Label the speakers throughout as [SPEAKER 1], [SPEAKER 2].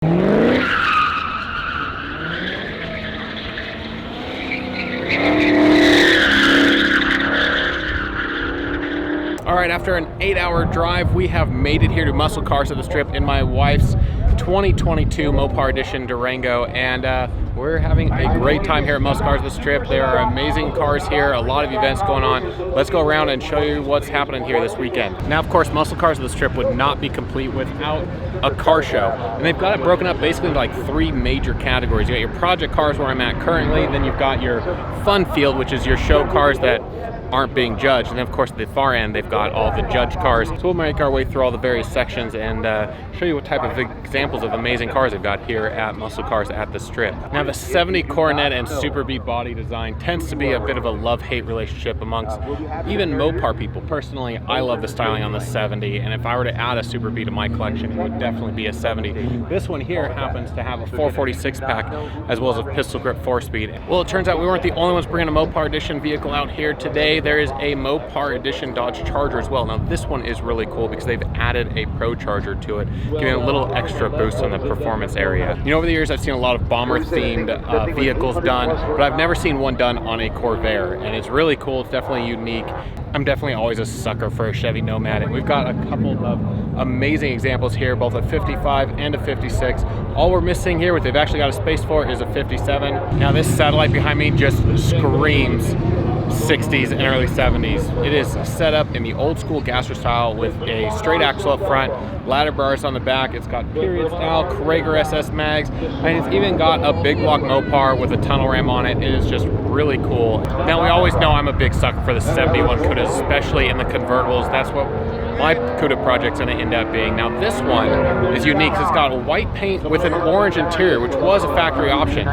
[SPEAKER 1] All right, after an 8-hour drive, we have made it here to Musclecars at the Strip in my wife's 2022 Mopar Edition Durango, and we're having a great time here at Musclecars at the Strip. There are amazing cars here, a lot of events going on. Let's go around and show you what's happening here this weekend. Now, of course, Musclecars at the Strip would not be complete without a car show, and they've got it broken up basically into like 3 major categories. You got your project cars where I'm at currently, then you've got your fun field, which is your show cars that aren't being judged, and then of course at the far end they've got all the judged cars. So we'll make our way through all the various sections and show you what type of examples of amazing cars they've got here at Musclecars at the Strip. Now, the 70 Coronet and Super B body design tends to be a bit of a love-hate relationship amongst even Mopar people. Personally, I love the styling on the 70, and if I were to add a Super B to my collection, it would definitely be a 70. This one here happens to have a 446 pack as well as a pistol grip 4-speed. Well, it turns out we weren't the only ones bringing a Mopar Edition vehicle out here today. There is a Mopar Edition Dodge Charger as well. Now, this one is really cool because they've added a Pro Charger to it, giving a little extra boost on the performance area. You know, over the years I've seen a lot of bomber-themed vehicles done, but I've never seen one done on a Corvair, and it's really cool. It's definitely unique. I'm definitely always a sucker for a Chevy Nomad, and we've got a couple of amazing examples here, both a 55 and a 56. All we're missing here, what they've actually got a space for, is a 57. Now, this satellite behind me just screams 60s and early 70s. It is set up in the old school gasser style with a straight axle up front, ladder bars on the back. It's got period style Krager SS mags, and it's even got a big block Mopar with a tunnel ram on it. It is just really cool. Now, we always know I'm a big sucker for the 71 Cudas, especially in the convertibles. That's what my Cuda project's going to end up being. Now, this one is unique. It's got a white paint with an orange interior, which was a factory option.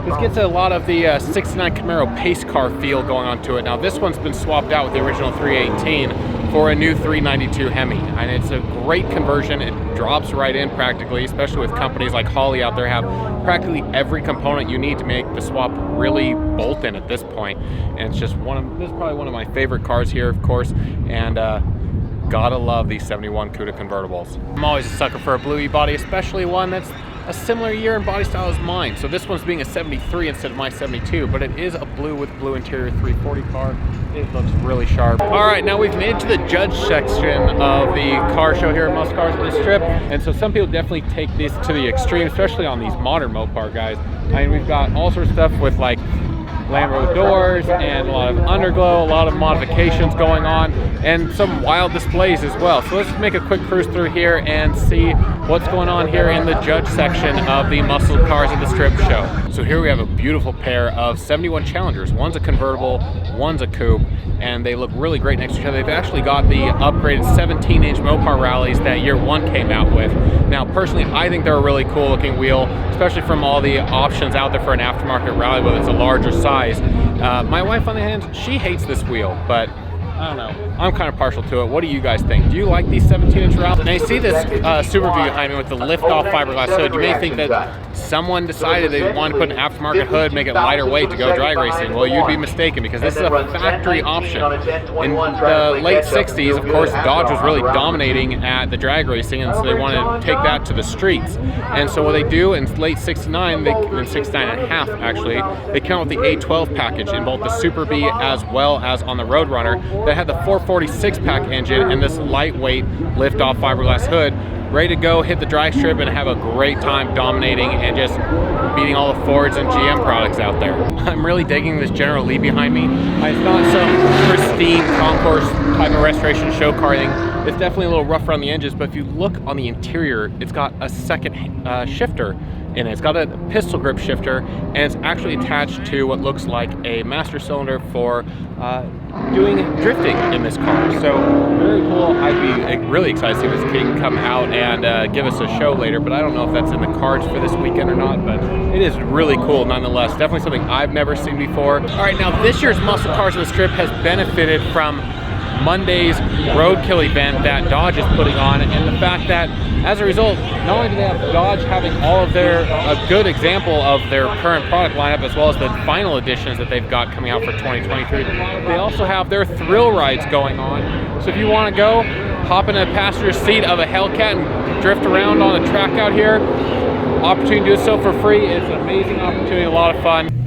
[SPEAKER 1] This gets a lot of the 69 Camaro pace car feel going on to it. Now, this one's been swapped out with the original 318 for a new 392 Hemi, and it's a great conversion. It drops right in practically, especially with companies like Holley out there have practically every component you need to make the swap really bolt in at this point. And it's just this is probably one of my favorite cars here, of course, and gotta love these 71 Cuda convertibles. I'm always a sucker for a Blue E-body, especially one that's a similar year and body style as mine. So this one's being a 73 instead of my 72, but it is a blue with blue interior 340 car. It looks really sharp. All right, now we've made it to the judge section of the car show here at Musclecars at the Strip. And so some people definitely take this to the extreme, especially on these modern Mopar guys. I mean, we've got all sorts of stuff with like Lambo doors and a lot of underglow, a lot of modifications going on, and some wild displays as well. So let's make a quick cruise through here and see what's going on here in the judge section of the Musclecars at the Strip show. So here we have a beautiful pair of 71 Challengers. One's a convertible, one's a coupe, and they look really great next to each other. They've actually got the upgraded 17-inch Mopar rallies that Year One came out with. Now, personally, I think they're a really cool looking wheel, especially from all the options out there for an aftermarket rally, whether it's a larger size. My wife, on the hand, she hates this wheel, but I don't know. I'm kind of partial to it. What do you guys think? Do you like these 17-inch rallies? Now, you see this Super View behind me with the lift-off fiberglass hood. You may think that someone decided they wanted to put an aftermarket hood, make it lighter weight to go drag racing. Well, you'd be mistaken, because this is a factory option. In the late 60s, of course, Dodge was really dominating at the drag racing, and so they wanted to take that to the streets. And so what they do in late 69, in 69 and a half actually, they came out with the A12 package in both the Super B as well as on the Roadrunner that had the 446 pack engine and this lightweight lift-off fiberglass hood, ready to go hit the drag strip and have a great time dominating and just beating all the Fords and GM products out there. I'm really digging this General Lee behind me. It's not some pristine concourse type of restoration show car thing. It's definitely a little rough around the edges, but if you look on the interior, it's got a second shifter in it. It's got a pistol grip shifter, and it's actually attached to what looks like a master cylinder for doing drifting in this car. So very cool. I'd be really excited to see this King come out and give us a show later, but I don't know if that's in the cards for this weekend or not, but it is really cool nonetheless. Definitely something I've never seen before. All right, now this year's Musclecars on the Strip has benefited from Monday's Roadkill event that Dodge is putting on, and the fact that as a result, not only do they have Dodge having all of their, a good example of their current product lineup as well as the final editions that they've got coming out for 2023, they also have their thrill rides going on. So if you want to go, hop in a passenger seat of a Hellcat and drift around on the track out here, opportunity to do so for free. It's an amazing opportunity, a lot of fun.